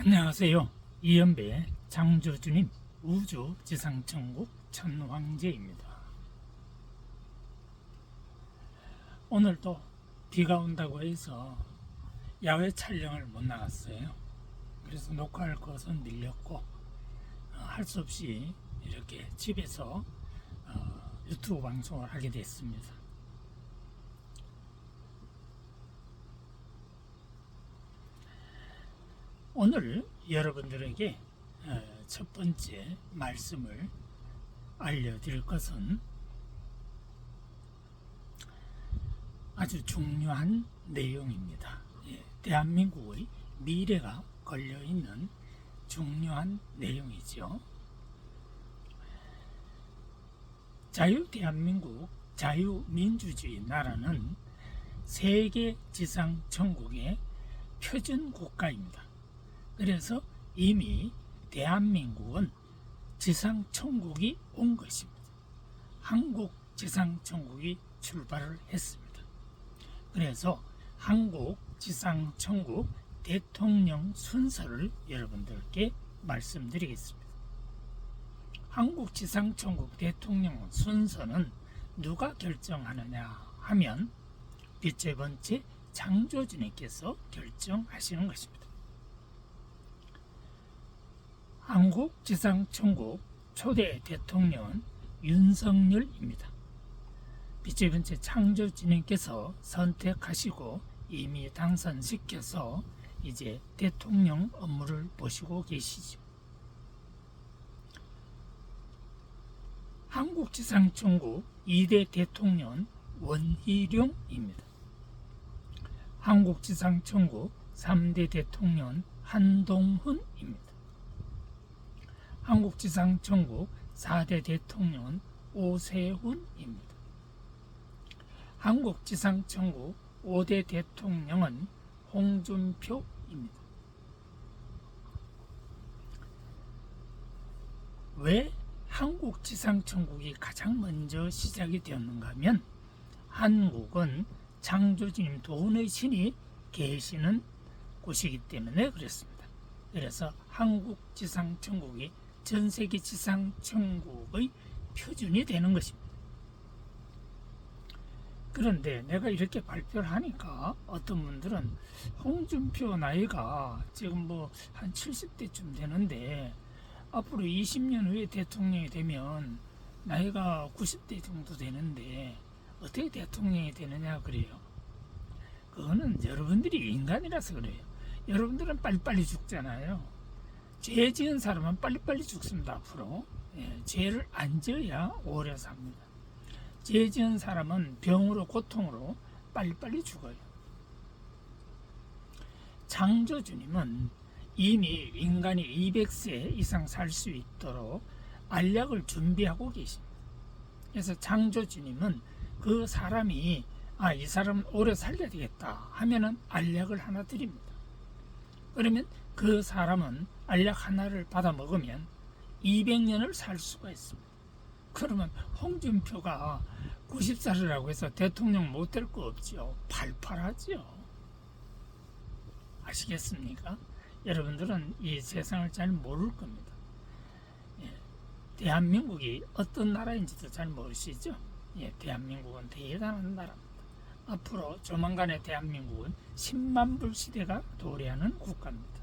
안녕하세요. 이연배 창조주님 우주지상천국 천황제입니다. 오늘도 비가 온다고 해서 야외 촬영을 못 나갔어요. 그래서 녹화할 것은 밀렸고 할 수 없이 이렇게 집에서 유튜브 방송을 하게 됐습니다. 오늘 여러분들에게 첫 번째 말씀을 알려드릴 것은 아주 중요한 내용입니다. 대한민국의 미래가 걸려있는 중요한 내용이죠. 자유대한민국 자유민주주의 나라는 세계 지상 천국의 표준 국가입니다. 그래서 이미 대한민국은 지상천국이 온 것입니다. 한국 지상천국이 출발을 했습니다. 그래서 한국 지상천국 대통령 순서를 여러분들께 말씀드리겠습니다. 한국 지상천국 대통령 순서는 누가 결정하느냐 하면 첫 번째 창조주님께서 결정하시는 것입니다. 한국 지상천국 초대 대통령은 윤석열입니다. 첫 번째 창조주님께서 선택하시고 이미 당선시켜서 이제 대통령 업무를 보시고 계시죠. 한국 지상천국 2대 대통령은 원희룡입니다. 한국 지상천국 3대 대통령은 한동훈입니다. 한국 지상천국 4대 대통령은 오세훈입니다. 한국 지상천국 5대 대통령은 홍준표입니다. 왜 한국 지상천국이 가장 먼저 시작이 되었는가 하면 한국은 창조주님 돈의 신이 계시는 곳이기 때문에 그렇습니다. 그래서 한국 지상천국이 전 세계 지상천국의 표준이 되는 것입니다. 그런데 내가 이렇게 발표를 하니까 어떤 분들은 홍준표 나이가 지금 한 70대쯤 되는데 앞으로 20년 후에 대통령이 되면 나이가 90대 정도 되는데 어떻게 대통령이 되느냐 그래요. 그거는 여러분들이 인간이라서 그래요. 여러분들은 빨리빨리 죽잖아요. 죄 지은 사람은 빨리빨리 죽습니다. 앞으로 죄를 안 지어야 오래 삽니다. 죄 지은 사람은 병으로 고통으로 빨리빨리 죽어요. 창조주님은 이미 인간이 200세 이상 살 수 있도록 알약을 준비하고 계십니다. 그래서 창조주님은 그 사람이 이 사람은 오래 살려야 되겠다 하면은 알약을 하나 드립니다. 그러면 그 사람은 알약 하나를 받아 먹으면 200년을 살 수가 있습니다. 그러면 홍준표가 90살이라고 해서 대통령 못 될 거 없죠. 팔팔하죠. 아시겠습니까? 여러분들은 이 세상을 잘 모를 겁니다. 대한민국이 어떤 나라인지도 잘 모르시죠? 대한민국은 대단한 나라입니다. 앞으로 조만간에 대한민국은 10만 불 시대가 도래하는 국가입니다.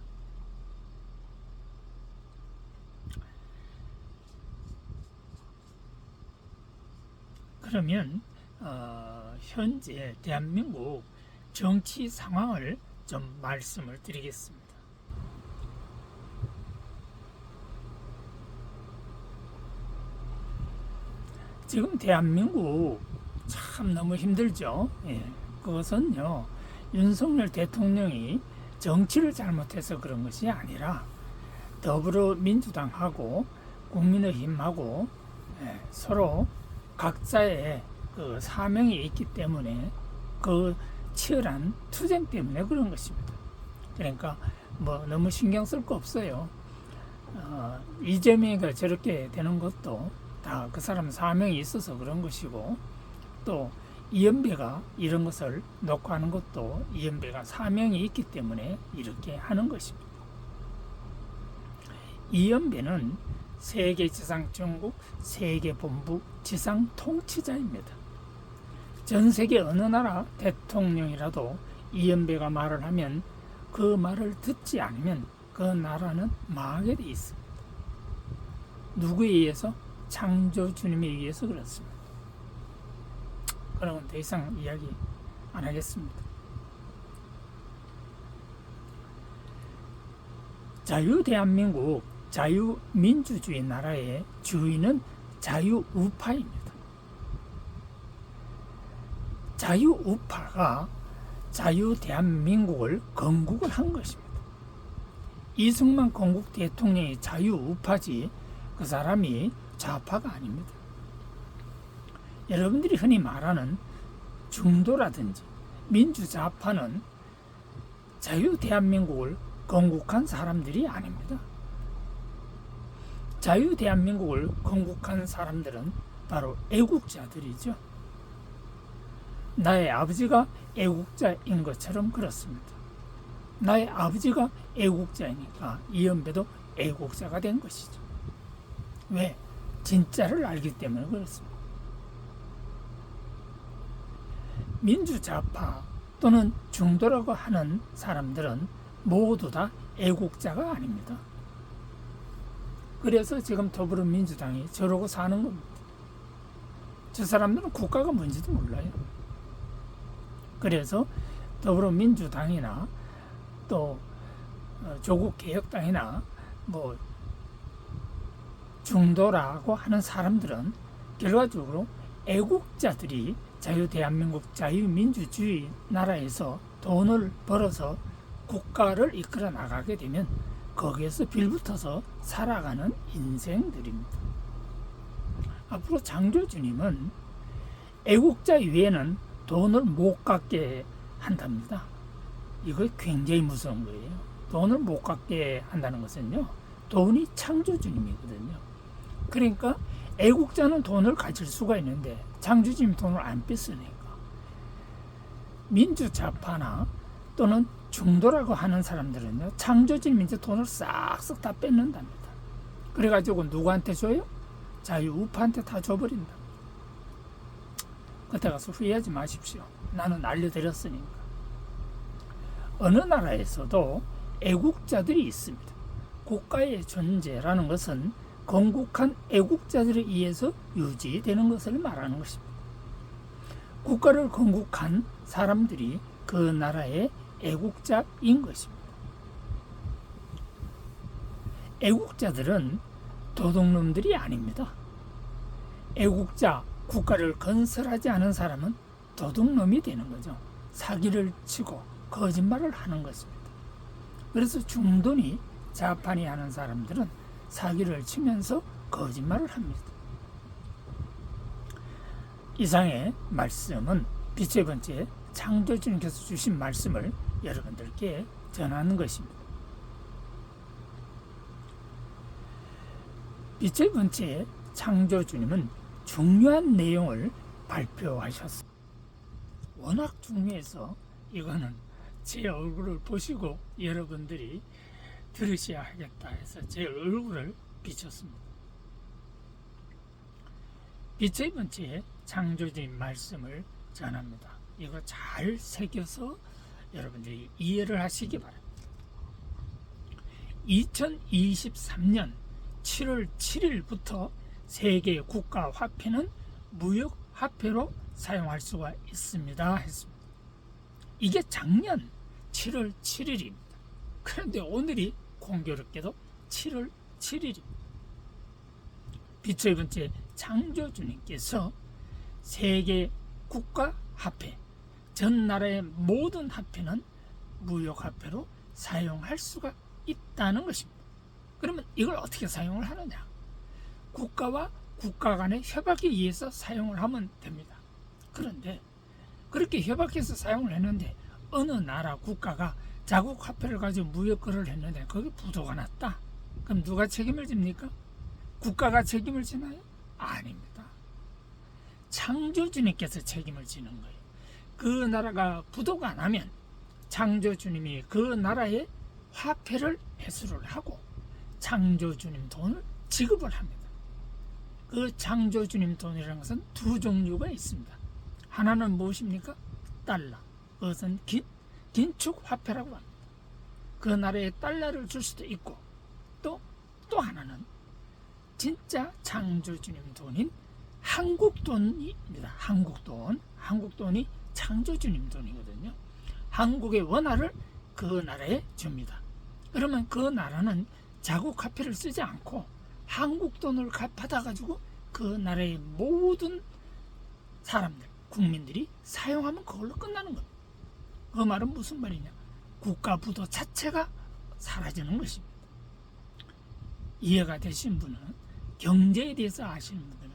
그러면 현재 대한민국 정치 상황을 좀 말씀을 드리겠습니다. 지금 대한민국 참 너무 힘들죠. 그것은요, 윤석열 대통령이 정치를 잘못해서 그런 것이 아니라 더불어민주당하고 국민의힘하고 서로 각자의 그 사명이 있기 때문에 그 치열한 투쟁 때문에 그런 것입니다. 그러니까 너무 신경 쓸 거 없어요. 이재명이가 저렇게 되는 것도 다 그 사람 사명이 있어서 그런 것이고, 또 이연배가 이런 것을 녹화하는 것도 이연배가 사명이 있기 때문에 이렇게 하는 것입니다. 이연배는 세계지상정국 세계본부 지상 통치자입니다. 전 세계 어느 나라 대통령이라도 이연배가 말을 하면 그 말을 듣지 않으면 그 나라는 망하게 돼 있습니다. 누구에 의해서? 창조주님에 의해서 그렇습니다. 그러면 더 이상 이야기 안 하겠습니다. 자유대한민국 자유민주주의 나라의 주인은 자유우파입니다. 자유우파가 자유대한민국을 건국을 한 것입니다. 이승만 건국 대통령이 자유우파지 그 사람이 좌파가 아닙니다. 여러분들이 흔히 말하는 중도라든지 민주좌파는 자유대한민국을 건국한 사람들이 아닙니다. 자유대한민국을 건국한 사람들은 바로 애국자들이죠. 나의 아버지가 애국자인 것처럼 그렇습니다. 나의 아버지가 애국자이니까 이연배도 애국자가 된 것이죠. 왜? 진짜를 알기 때문에 그렇습니다. 민주좌파 또는 중도라고 하는 사람들은 모두 다 애국자가 아닙니다. 그래서 지금 더불어민주당이 저러고 사는 겁니다. 저 사람들은 국가가 뭔지도 몰라요. 그래서 더불어민주당이나 또 조국개혁당이나 뭐 중도라고 하는 사람들은 결과적으로 애국자들이 자유대한민국 자유민주주의 나라에서 돈을 벌어서 국가를 이끌어 나가게 되면 거기에서 빌붙어서 살아가는 인생들입니다. 앞으로 창조주님은 애국자 위에는 돈을 못 갖게 한답니다. 이거 굉장히 무서운 거예요. 돈을 못 갖게 한다는 것은요, 돈이 창조주님이거든요. 그러니까 애국자는 돈을 가질 수가 있는데 창조주님이 돈을 안 뺐으니까 민주좌파나 또는 중도라고 하는 사람들은요, 창조주님이 이제 돈을 싹싹 다 뺏는답니다. 그래가지고 누구한테 줘요? 자유우파한테 다 줘버린다. 그때 가서 후회하지 마십시오. 나는 알려드렸으니까. 어느 나라에서도 애국자들이 있습니다. 국가의 존재라는 것은 건국한 애국자들에 의해서 유지되는 것을 말하는 것입니다. 국가를 건국한 사람들이 그 나라의 애국자인 것입니다. 애국자들은 도둑놈들이 아닙니다. 애국자, 국가를 건설하지 않은 사람은 도둑놈이 되는 거죠. 사기를 치고 거짓말을 하는 것입니다. 그래서 중도니 좌판이 하는 사람들은 사기를 치면서 거짓말을 합니다. 이상의 말씀은 빛의 번째 창조주님께서 주신 말씀을 여러분들께 전하는 것입니다. 빛의 번째 창조주님은 중요한 내용을 발표하셨습니다. 워낙 중요해서 이거는 제 얼굴을 보시고 여러분들이 들으셔야 하겠다 해서 제 얼굴을 비췄습니다. 빛의 번째 창조주님 말씀을 전합니다. 이거 잘 새겨서 여러분들이 이해를 하시기 바랍니다. 2023년 7월 7일부터 세계 국가 화폐는 무역 화폐로 사용할 수가 있습니다 했습니다. 이게 작년 7월 7일입니다. 그런데 오늘이 공교롭게도 7월 7일입니다. 빛의 번째 창조주님께서 세계 국가 화폐, 전 나라의 모든 화폐는 무역 화폐로 사용할 수가 있다는 것입니다. 그러면 이걸 어떻게 사용을 하느냐? 국가와 국가 간의 협약에 의해서 사용을 하면 됩니다. 그런데 그렇게 협약해서 사용을 했는데 어느 나라 국가가 자국 화폐를 가지고 무역 거래를 했는데 거기 부도가 났다. 그럼 누가 책임을 집니까? 국가가 책임을 지나요? 아닙니다. 창조주님께서 책임을 지는 거예요. 그 나라가 부도가 나면 창조주님이 그 나라의 화폐를 회수를 하고 창조주님 돈을 지급을 합니다. 그 창조주님 돈이라는 것은 두 종류가 있습니다. 하나는 무엇입니까? 달러. 그것은 긴축 화폐라고 합니다. 그 나라에 달러를 줄 수도 있고, 또 하나는 진짜 창조주님 돈인 한국 돈입니다. 한국 돈이 창조주님 돈이거든요. 한국의 원화를 그 나라에 줍니다. 그러면 그 나라는 자국 화폐를 쓰지 않고 한국 돈을 받아가지고 그 나라의 모든 사람들, 국민들이 사용하면 그걸로 끝나는 겁니다. 그 말은 무슨 말이냐? 국가 부도 자체가 사라지는 것입니다. 이해가 되신 분은, 경제에 대해서 아시는 분들은,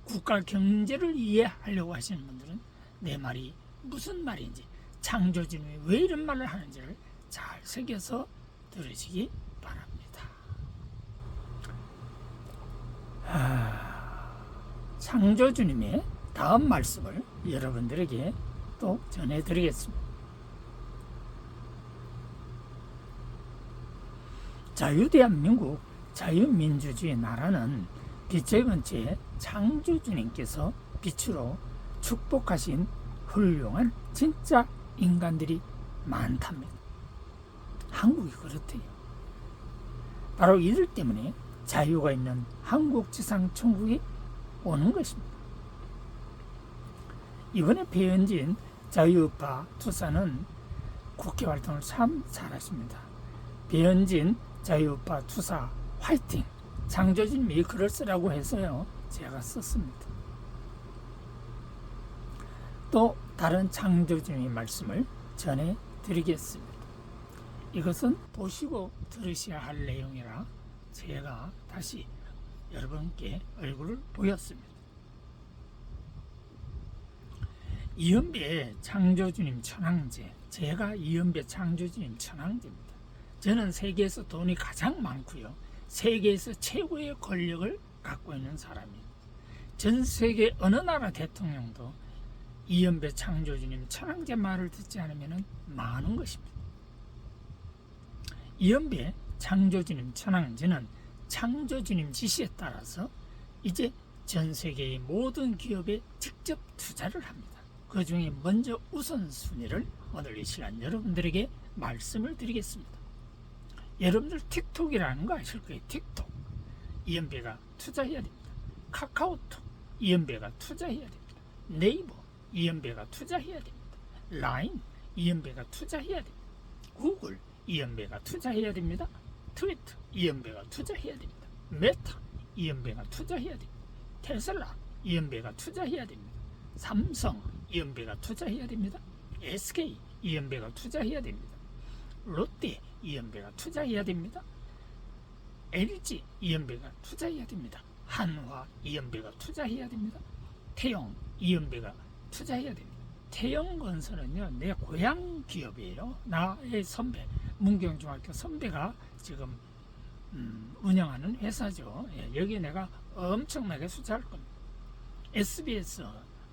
국가 경제를 이해하려고 하시는 분들은 내 말이 무슨 말인지, 창조주님이 왜 이런 말을 하는지를 잘 새겨서 들으시기 바랍니다. 창조주님의 다음 말씀을 여러분들에게 또 전해드리겠습니다. 자유대한민국 자유민주주의 나라는 빛의 근처에 창조주님께서 빛으로 축복하신 훌륭한 진짜 인간들이 많답니다. 한국이 그렇대요. 바로 이들 때문에 자유가 있는 한국 지상 천국이 오는 것입니다. 이번에 배현진 자유우파 투사는 국회 활동을 참 잘하십니다. 배현진 자유우파 투사 화이팅! 창조주님이 글을 쓰라고 해서요, 제가 썼습니다. 또 다른 창조주님의 말씀을 전해드리겠습니다. 이것은 보시고 들으셔야 할 내용이라 제가 다시 여러분께 얼굴을 보였습니다. 이은배 창조주님 천황제, 제가 이은배 창조주님 천황제입니다. 저는 세계에서 돈이 가장 많고요, 세계에서 최고의 권력을 갖고 있는 사람입니다. 전 세계 어느 나라 대통령도 이은배 창조주님 천황제 말을 듣지 않으면 많은 것입니다. 이은배 창조주님 천황제는 창조주님 지시에 따라서 이제 전 세계의 모든 기업에 직접 투자를 합니다. 그 중에 먼저 우선순위를 오늘 이 시간 여러분들에게 말씀을 드리겠습니다. 여러분들 틱톡이라는 거 아실 거예요. 틱톡. 이은배가 투자해야 됩니다. 카카오톡. 이은배가 투자해야 됩니다. 네이버. 이은배가 투자해야 됩니다. 라인. 이은배가 투자해야 됩니다. 구글. 이은배가 투자해야 됩니다. 트위터. 이은배가 투자해야 됩니다. 메타. 이은배가 투자해야 됩니다. 테슬라. 이은배가 투자해야 됩니다. 삼성. 이은배가 투자해야 됩니다. SK. 이은배가 투자해야 됩니다. 롯데. 이은배가 투자해야 됩니다. LG. 이은배가 투자해야 됩니다. 한화. 이은배가 투자해야 됩니다. 태영. 이은배가 투자해야 됩니다. 태영건설은요, 내 고향 기업이에요. 나의 선배, 문경중학교 선배가 지금 운영하는 회사죠. 예, 여기 내가 엄청나게 투자할 겁니다. SBS,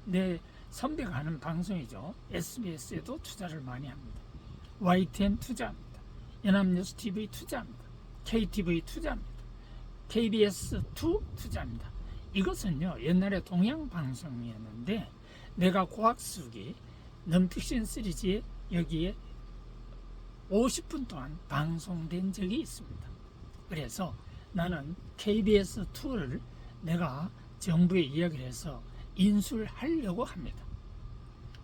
내 선배가 하는 방송이죠. SBS에도 투자를 많이 합니다. YTN 투자합니다. 연합뉴스 TV 투자합니다. KTV 투자합니다. KBS2 투자합니다. 이것은요, 옛날에 동양방송이었는데 내가 과학수기 넘픽션 시리즈에 여기에 50분 동안 방송된 적이 있습니다. 그래서 나는 KBS2를 내가 정부에 이야기를 해서 인수를 하려고 합니다.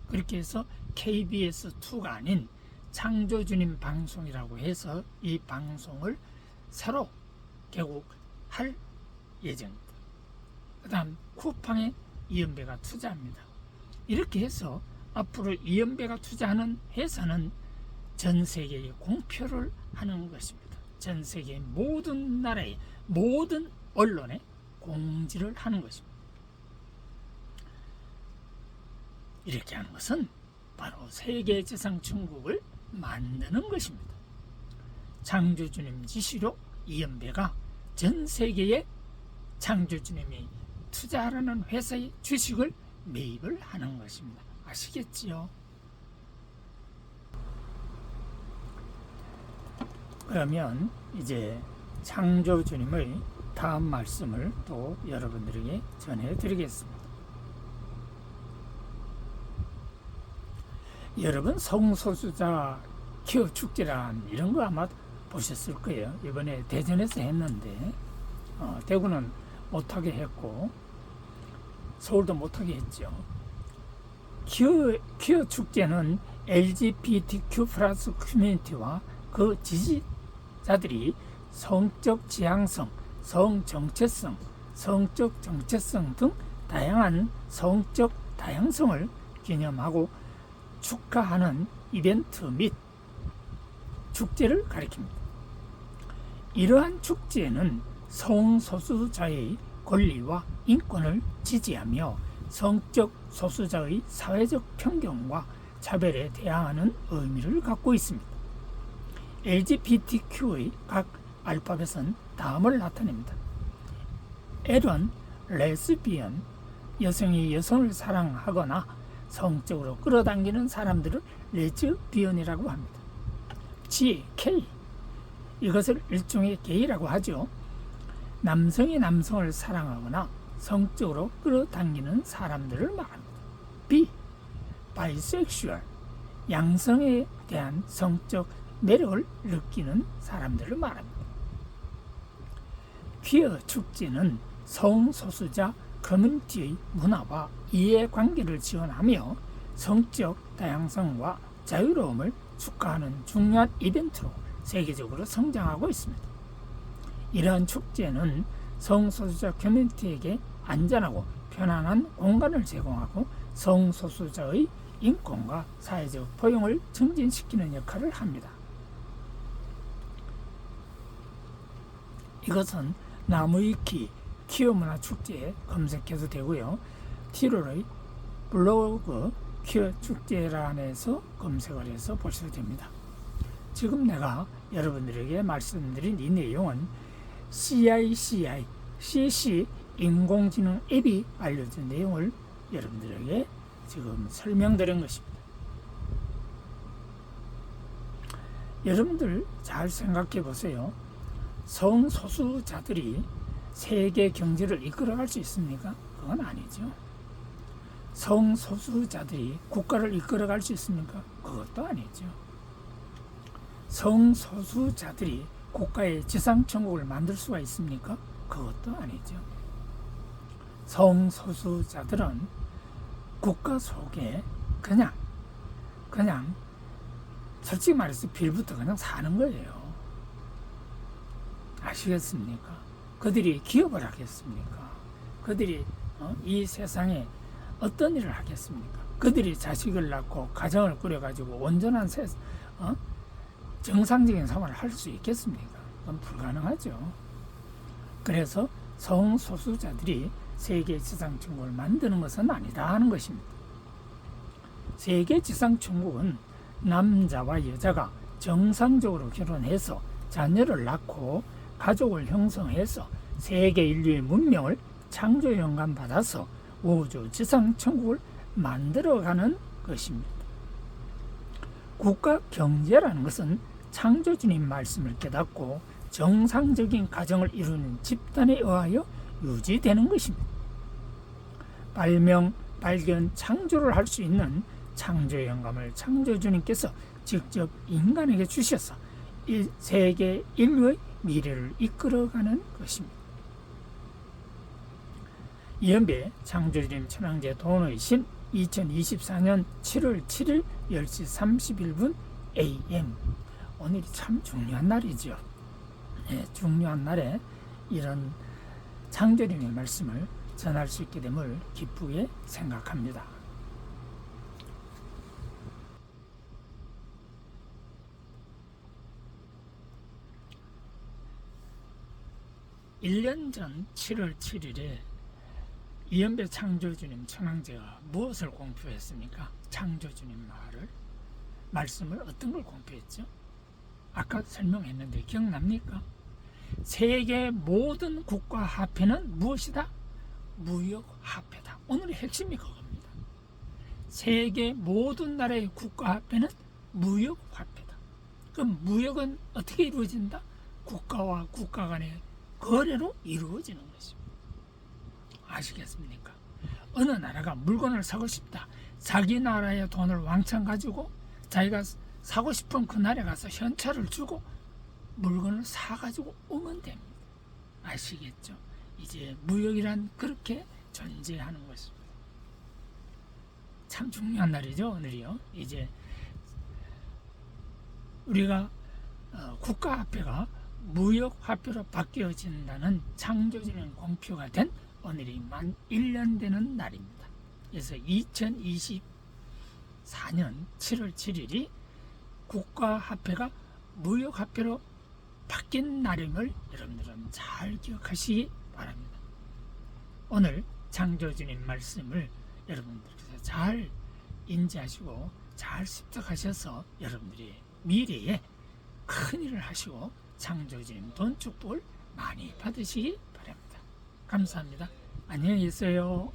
그렇게 해서 KBS2가 아닌 창조주님 방송이라고 해서 이 방송을 새로 개국할 예정입니다. 그 다음 쿠팡에 이은배가 투자합니다. 이렇게 해서 앞으로 이은배가 투자하는 회사는 전 세계에 공표를 하는 것입니다. 전 세계 모든 나라의 모든 언론에 공지를 하는 것입니다. 이렇게 하는 것은 바로 세계 지상 천국을 만드는 것입니다. 창조주님 지시로 이은배가 전 세계에 창조주님이 투자하라는 회사의 주식을 매입을 하는 것입니다. 아시겠지요? 그러면 이제 창조주님의 다음 말씀을 또 여러분들에게 전해드리겠습니다. 여러분, 성소수자 기업 축제란 이런 거 아마 보셨을 거예요. 이번에 대전에서 했는데 대구는 못하게 했고 서울도 못하게 했죠. 기업 축제는 LGBTQ 플러스 커뮤니티와 그 지지자들이 성적 지향성, 성정체성, 성적 정체성 등 다양한 성적 다양성을 기념하고 축하하는 이벤트 및 축제를 가리킵니다. 이러한 축제는 성소수자의 권리와 인권을 지지하며 성적 소수자의 사회적 편견과 차별에 대항하는 의미를 갖고 있습니다. LGBTQ의 각 알파벳은 다음을 나타냅니다. L은 레즈비언, 여성이 여성을 사랑하거나 성적으로 끌어당기는 사람들을 레즈비언이라고 합니다. G, K, 이것을 일종의 게이라고 하죠. 남성이 남성을 사랑하거나 성적으로 끌어당기는 사람들을 말합니다. B, 바이섹슈얼, 양성에 대한 성적 매력을 느끼는 사람들을 말합니다. 퀴어 축제는 성소수자 커뮤니티의 문화와 이해관계를 지원하며 성적 다양성과 자유로움을 축하하는 중요한 이벤트로 세계적으로 성장하고 있습니다. 이러한 축제는 성소수자 커뮤니티에게 안전하고 편안한 공간을 제공하고 성소수자의 인권과 사회적 포용을 증진시키는 역할을 합니다. 이것은 나무위키 퀴어문화 축제에 검색해도 되고요. 티로의 블로그 퀴어 축제란에서 검색을 해서 보셔도 됩니다. 지금 내가 여러분들에게 말씀드린 이 내용은 CC 인공지능 앱이 알려준 내용을 여러분들에게 지금 설명드린 것입니다. 여러분들 잘 생각해 보세요. 성소수자들이 세계 경제를 이끌어갈 수 있습니까? 그건 아니죠. 성소수자들이 국가를 이끌어갈 수 있습니까? 그것도 아니죠. 성소수자들이 국가의 지상천국을 만들 수가 있습니까? 그것도 아니죠. 성소수자들은 국가 속에 그냥 솔직히 말해서 빌부터 그냥 사는 거예요. 아시겠습니까? 그들이 기업을 하겠습니까? 그들이 이 세상에 어떤 일을 하겠습니까? 그들이 자식을 낳고 가정을 꾸려가지고 온전한 정상적인 생활을 할 수 있겠습니까? 그건 불가능하죠. 그래서 성소수자들이 세계 지상천국을 만드는 것은 아니다 하는 것입니다. 세계 지상천국은 남자와 여자가 정상적으로 결혼해서 자녀를 낳고 가족을 형성해서 세계 인류의 문명을 창조 영감 받아서 우주 지상천국을 만들어가는 것입니다. 국가 경제라는 것은 창조주님 말씀을 깨닫고 정상적인 가정을 이루는 집단에 의하여 유지되는 것입니다. 발명, 발견, 창조를 할 수 있는 창조 영감을 창조주님께서 직접 인간에게 주셔서 세계 인류의 미래를 이끌어가는 것입니다. 이연배 창조주님 천황제 도노이신 2024년 7월 7일 10시 31분 AM. 오늘이 참 중요한 날이죠. 네, 중요한 날에 이런 창조주님의 말씀을 전할 수 있게 됨을 기쁘게 생각합니다. (1년) 전 7월 7일에 이연배 창조주님 천황제가 무엇을 공표했습니까? 창조주님 말씀을 어떤 걸 공표했죠? 아까 설명했는데 기억납니까? 세계 모든 국가 화폐는 무엇이다? 무역화폐다. 오늘의 핵심이 그겁니다. 세계 모든 나라의 국가 화폐는 무역화폐다. 그럼 무역은 어떻게 이루어진다? 국가와 국가 간의 거래로 이루어지는 것입니다. 아시겠습니까? 어느 나라가 물건을 사고 싶다. 자기 나라의 돈을 왕창 가지고 자기가 사고 싶은 그 나라에 가서 현찰을 주고 물건을 사가지고 오면 됩니다. 아시겠죠? 이제 무역이란 그렇게 존재하는 것입니다. 참 중요한 날이죠, 오늘이요. 이제 우리가 국가화폐가 무역화폐로 바뀌어진다는 창조적인 공표가 된 오늘이 만 1년 되는 날입니다. 그래서 2024년 7월 7일이 국가화폐가 무역화폐로 바뀐 날임을 여러분들은 잘 기억하시기 바랍니다. 오늘 창조주님 말씀을 여러분들께서 잘 인지하시고 잘 습득하셔서 여러분들이 미래에 큰 일을 하시고 창조주님 돈 축복을 많이 받으시기 바랍니다. 감사합니다. 안녕히 계세요.